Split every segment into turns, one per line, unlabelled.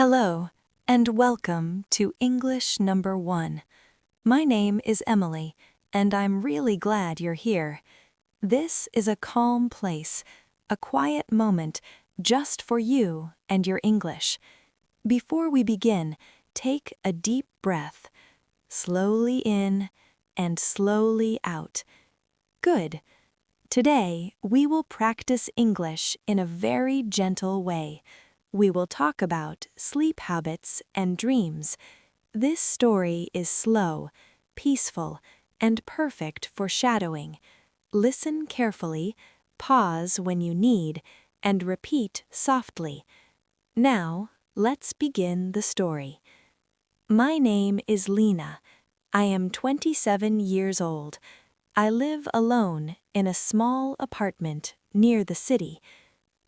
Hello, and welcome to English Number 1. My name is Emily, and I'm really glad you're here. This is a calm place, a quiet moment just for you and your English. Before we begin, take a deep breath, slowly in and slowly out. Good. Today, we will practice English in a very gentle way. We will talk about sleep habits and dreams. This story is slow, peaceful, and perfect for shadowing. Listen carefully, pause when you need, and repeat softly. Now, let's begin the story. My name is Lena. I am 27 years old. I live alone in a small apartment near the city.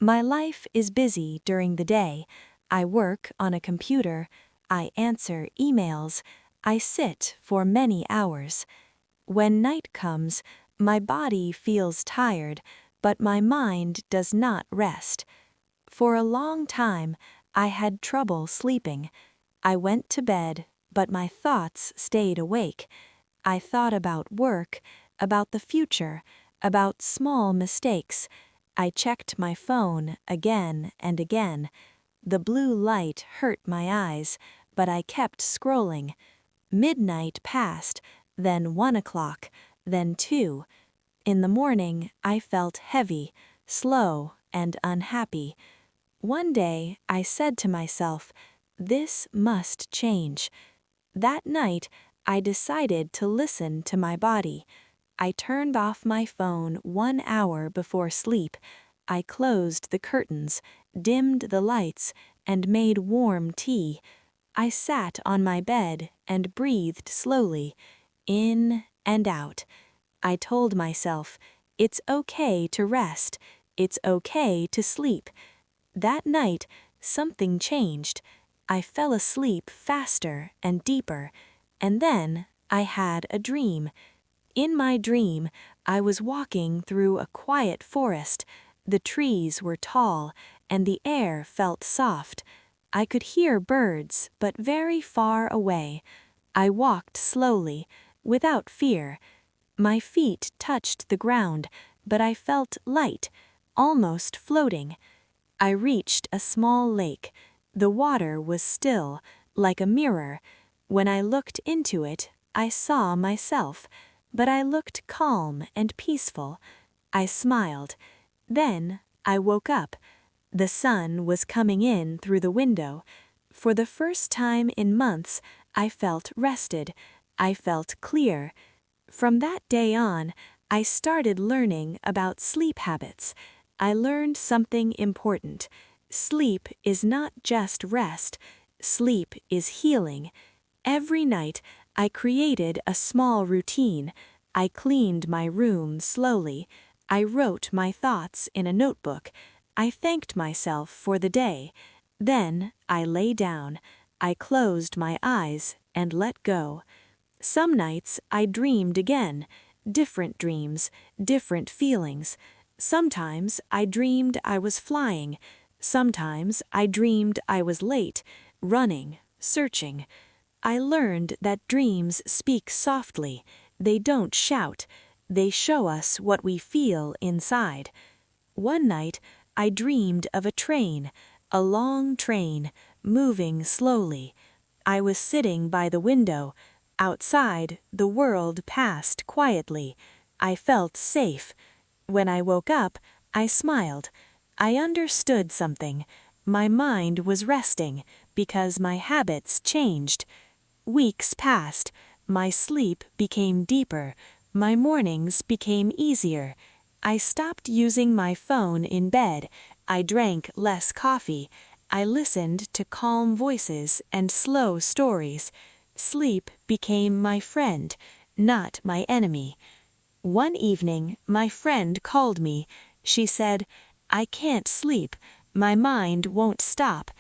My life is busy during the day. I work on a computer, I answer emails, I sit for many hours. When night comes, my body feels tired, but my mind does not rest. For a long time, I had trouble sleeping. I went to bed, but my thoughts stayed awake. I thought about work, about the future, about small mistakes. I checked my phone again and again. The blue light hurt my eyes, but I kept scrolling. Midnight passed, then 1 o'clock, then 2. In the morning, I felt heavy, slow, and unhappy. One day, I said to myself, "This must change." That night, I decided to listen to my body. I turned off my phone 1 hour before sleep. I closed the curtains, dimmed the lights, and made warm tea. I sat on my bed and breathed slowly, in and out. I told myself, it's okay to rest, it's okay to sleep. That night, something changed. I fell asleep faster and deeper, and then I had a dream. In my dream, I was walking through a quiet forest. The trees were tall, and the air felt soft. I could hear birds, but very far away. I walked slowly, without fear. My feet touched the ground, but I felt light, almost floating. I reached a small lake. The water was still, like a mirror. When I looked into it, I saw myself. But I looked calm and peaceful. I smiled. Then I woke up. The sun was coming in through the window. For the first time in months, I felt rested. I felt clear. From that day on, I started learning about sleep habits. I learned something important. Sleep is not just rest. Sleep is healing. Every night, I created a small routine. I cleaned my room slowly. I wrote my thoughts in a notebook. I thanked myself for the day. Then I lay down. I closed my eyes and let go. Some nights I dreamed again. Different dreams, different feelings. Sometimes I dreamed I was flying. Sometimes I dreamed I was late, running, searching. I learned that dreams speak softly. They don't shout. They show us what we feel inside. One night, I dreamed of a train, a long train, moving slowly. I was sitting by the window. Outside, the world passed quietly. I felt safe. When I woke up, I smiled. I understood something. My mind was resting because my habits changed. Weeks passed. My sleep became deeper. My mornings became easier. I stopped using my phone in bed. I drank less coffee. I listened to calm voices and slow stories. Sleep became my friend, not my enemy. One evening, my friend called me. She said, "I can't sleep. My mind won't stop."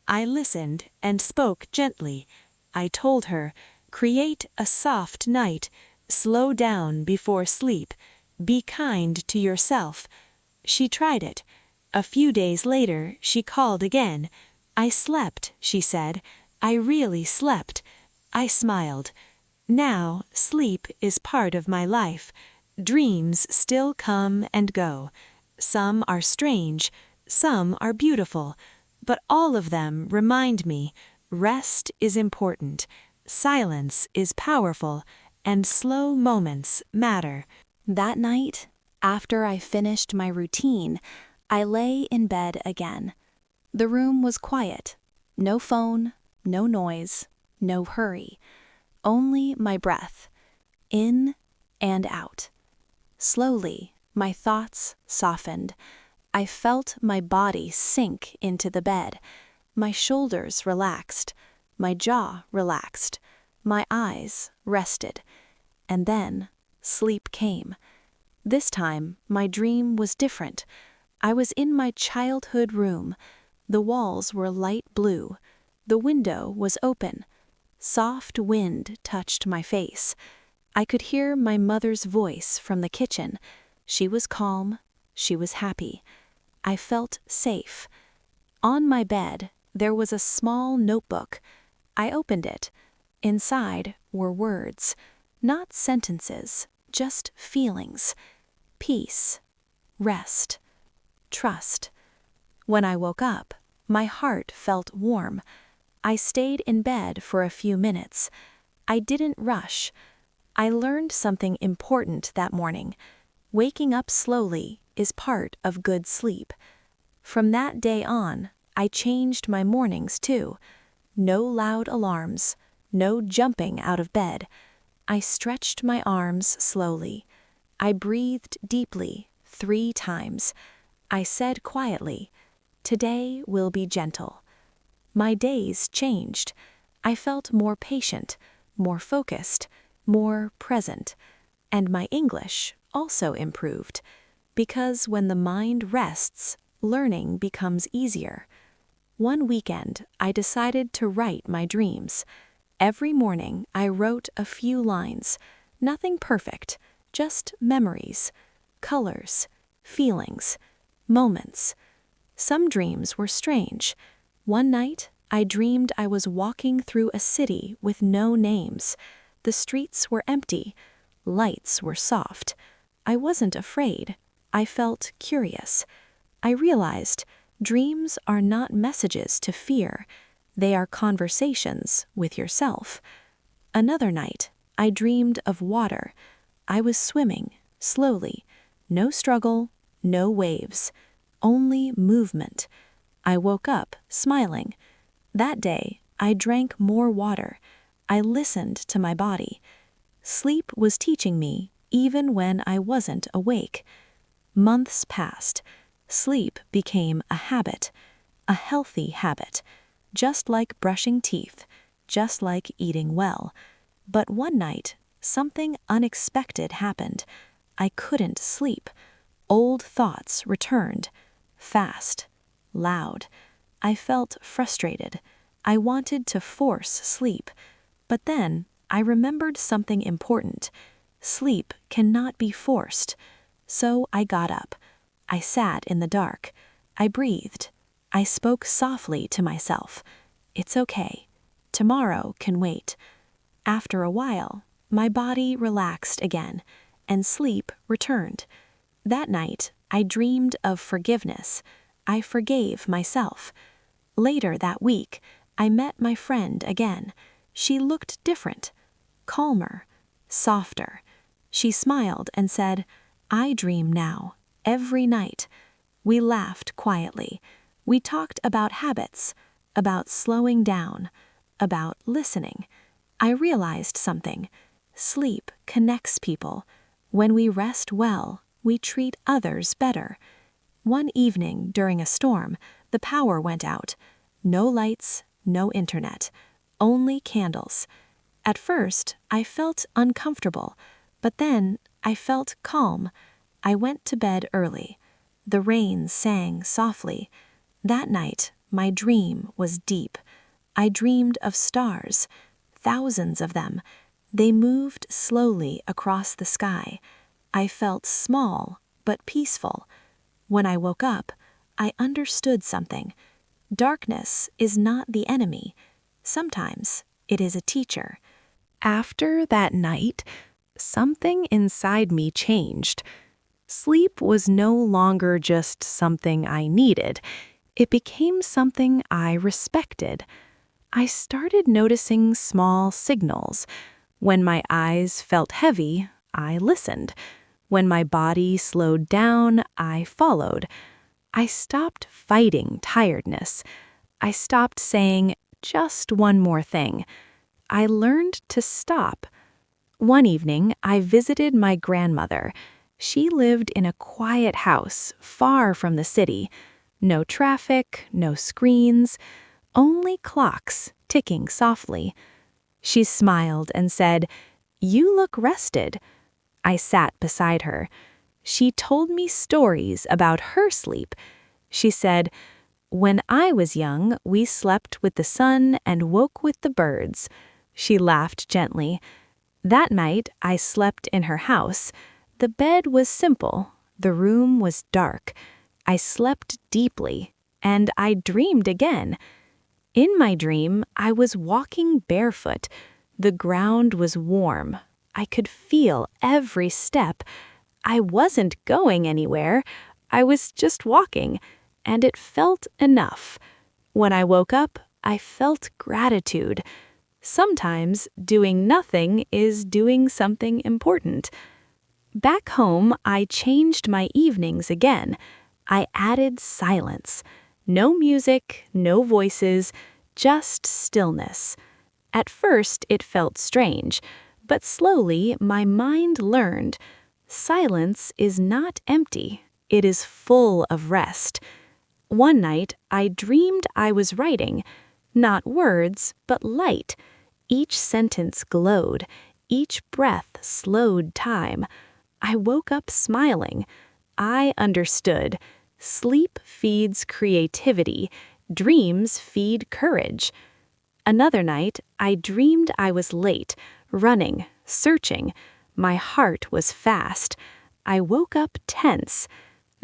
I listened and spoke gently. I told her, "Create a soft night. Slow down before sleep. Be kind to yourself." She tried it. A few days later, she called again. I slept, she said. I really slept. I smiled. Now, sleep is part of my life. Dreams still come and go. Some are strange, some are beautiful, but all of them remind me rest is important, silence is powerful, and slow moments matter. That night, after I finished my routine, I lay in bed again. The room was quiet. No phone, no noise, no hurry. Only my breath, in and out. Slowly, my thoughts softened. I felt my body sink into the bed. My shoulders relaxed. My jaw relaxed. My eyes rested. And then, sleep came. This time, my dream was different. I was in my childhood room. The walls were light blue. The window was open. Soft wind touched my face. I could hear my mother's voice from the kitchen. She was calm. She was happy. I felt safe. On my bed, there was a small notebook. I opened it. Inside were words, not sentences, just feelings. Peace, rest, trust. When I woke up, my heart felt warm. I stayed in bed for a few minutes. I didn't rush. I learned something important that morning. Waking up slowly is part of good sleep. From that day on, I changed my mornings too. No loud alarms, no jumping out of bed. I stretched my arms slowly. I breathed deeply 3 times. I said quietly, "Today will be gentle." My days changed. I felt more patient, more focused, more present. And my English also improved. Because when the mind rests, learning becomes easier. One weekend, I decided to write my dreams. Every morning, I wrote a few lines. Nothing perfect, just memories, colors, feelings, moments. Some dreams were strange. One night, I dreamed I was walking through a city with no names. The streets were empty. Lights were soft. I wasn't afraid. I felt curious. I realized dreams are not messages to fear. They are conversations with yourself. Another night, I dreamed of water. I was swimming, slowly. No struggle, no waves. Only movement. I woke up, smiling. That day, I drank more water. I listened to my body. Sleep was teaching me, even when I wasn't awake. Months passed. Sleep became a habit, a healthy habit, just like brushing teeth, just like eating well. But one night, something unexpected happened. I couldn't sleep. Old thoughts returned, fast, loud. I felt frustrated. I wanted to force sleep. But then I remembered something important. Sleep cannot be forced. So I got up. I sat in the dark. I breathed. I spoke softly to myself. It's okay. Tomorrow can wait. After a while, my body relaxed again, and sleep returned. That night, I dreamed of forgiveness. I forgave myself. Later that week, I met my friend again. She looked different, calmer, softer. She smiled and said, "I dream now, every night." We laughed quietly. We talked about habits, about slowing down, about listening. I realized something. Sleep connects people. When we rest well, we treat others better. One evening during a storm, the power went out. No lights, no internet, only candles. At first, I felt uncomfortable, but then I felt calm. I went to bed early. The rain sang softly. That night, my dream was deep. I dreamed of stars, thousands of them. They moved slowly across the sky. I felt small, but peaceful. When I woke up, I understood something. Darkness is not the enemy. Sometimes it is a teacher. After that night, something inside me changed. Sleep was no longer just something I needed. It became something I respected. I started noticing small signals. When my eyes felt heavy, I listened. When my body slowed down, I followed. I stopped fighting tiredness. I stopped saying, just one more thing. I learned to stop. One evening, I visited my grandmother. She lived in a quiet house far from the city. No traffic, no screens, only clocks ticking softly. She smiled and said, "You look rested." I sat beside her. She told me stories about her sleep. She said, "When I was young, we slept with the sun and woke with the birds." She laughed gently. That night, I slept in her house. The bed was simple. The room was dark. I slept deeply, and I dreamed again. In my dream, I was walking barefoot. The ground was warm. I could feel every step. I wasn't going anywhere. I was just walking, and it felt enough. When I woke up, I felt gratitude. Sometimes doing nothing is doing something important. Back home, I changed my evenings again. I added silence. No music, no voices, just stillness. At first, it felt strange, but slowly my mind learned. Silence is not empty. It is full of rest. One night, I dreamed I was writing. Not words, but light. Each sentence glowed. Each breath slowed time. I woke up smiling. I understood. Sleep feeds creativity. Dreams feed courage. Another night, I dreamed I was late, running, searching. My heart was fast. I woke up tense.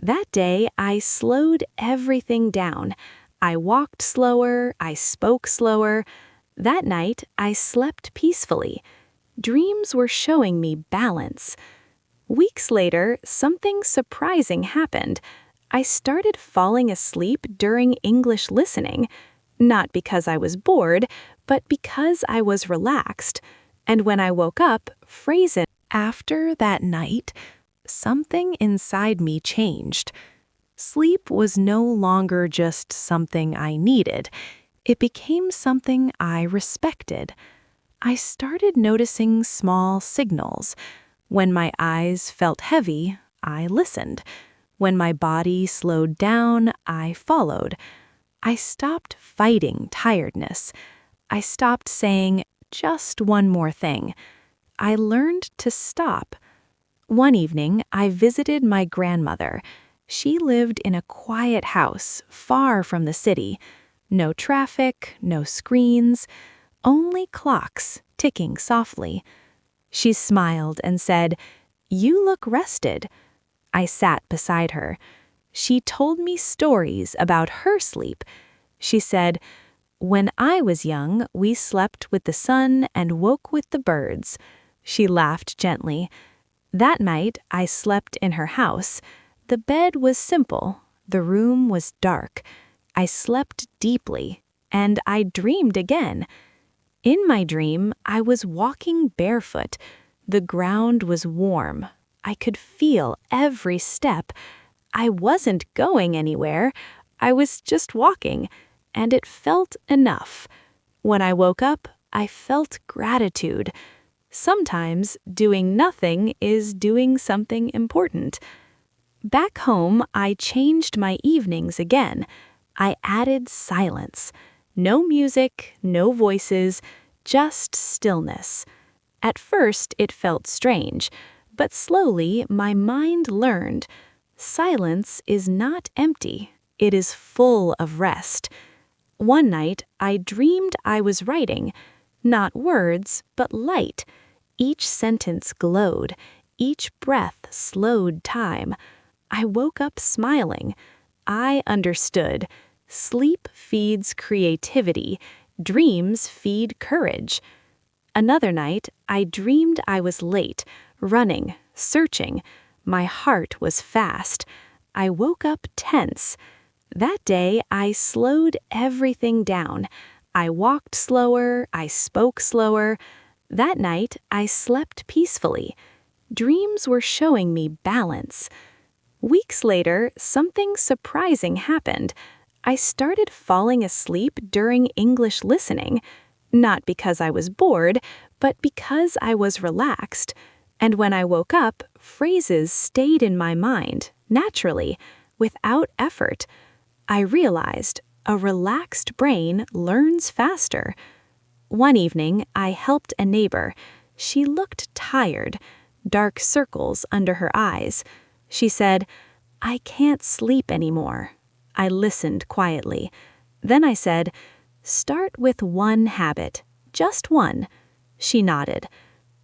That day, I slowed everything down. I walked slower, I spoke slower. That night, I slept peacefully. Dreams were showing me balance. Weeks later, something surprising happened. I started falling asleep during English listening. Not because I was bored, but because I was relaxed. And when I woke up, phrases. After that night, something inside me changed. Sleep was no longer just something I needed. It became something I respected. I started noticing small signals. When my eyes felt heavy, I listened. When my body slowed down, I followed. I stopped fighting tiredness. I stopped saying, just one more thing. I learned to stop. One evening, I visited my grandmother. She lived in a quiet house far from the city. No traffic, no screens, only clocks ticking softly. She smiled and said, "You look rested." I sat beside her. She told me stories about her sleep. She said, "When I was young, we slept with the sun and woke with the birds." She laughed gently. That night, I slept in her house. The bed was simple. The room was dark. I slept deeply, and I dreamed again. In my dream, I was walking barefoot. The ground was warm. I could feel every step. I wasn't going anywhere. I was just walking, and it felt enough. When I woke up, I felt gratitude. Sometimes doing nothing is doing something important. Back home, I changed my evenings again. I added silence. No music, no voices, just stillness. At first, it felt strange, but slowly my mind learned. Silence is not empty. It is full of rest. One night, I dreamed I was writing. Not words, but light. Each sentence glowed. Each breath slowed time. I woke up smiling. I understood.
Sleep feeds creativity. Dreams feed courage. Another night, I dreamed I was late, running, searching. My heart was fast. I woke up tense. That day, I slowed everything down. I walked slower, I spoke slower. That night, I slept peacefully. Dreams were showing me balance. Weeks later, something surprising happened. I started falling asleep during English listening, not because I was bored, but because I was relaxed. And when I woke up, phrases stayed in my mind, naturally, without effort. I realized a relaxed brain learns faster. One evening, I helped a neighbor. She looked tired, dark circles under her eyes. She said, "I can't sleep anymore." I listened quietly. Then I said, "Start with one habit, just one." She nodded.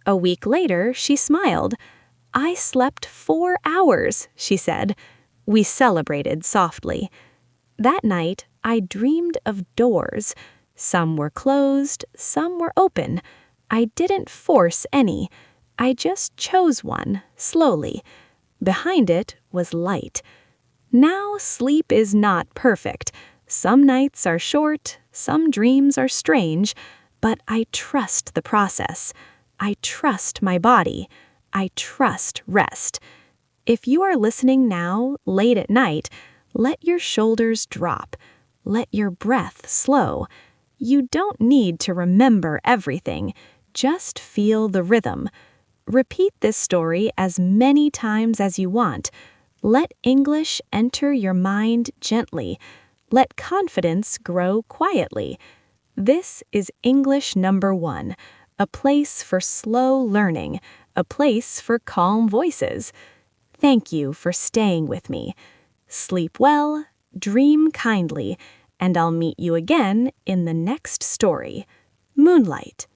A week later, she smiled. "I slept 4 hours," she said. We celebrated softly. That night, I dreamed of doors. Some were closed, some were open. I didn't force any. I just chose one, slowly. Behind it was light. Now sleep is not perfect. Some nights are short, some dreams are strange, but I trust the process. I trust my body. I trust rest. If you are listening now, late at night, let your shoulders drop. Let your breath slow. You don't need to remember everything. Just feel the rhythm. Repeat this story as many times as you want. Let English enter your mind gently. Let confidence grow quietly. This is English number 1, a place for slow learning, a place for calm voices. Thank you for staying with me. Sleep well, dream kindly, and I'll meet you again in the next story. Moonlight.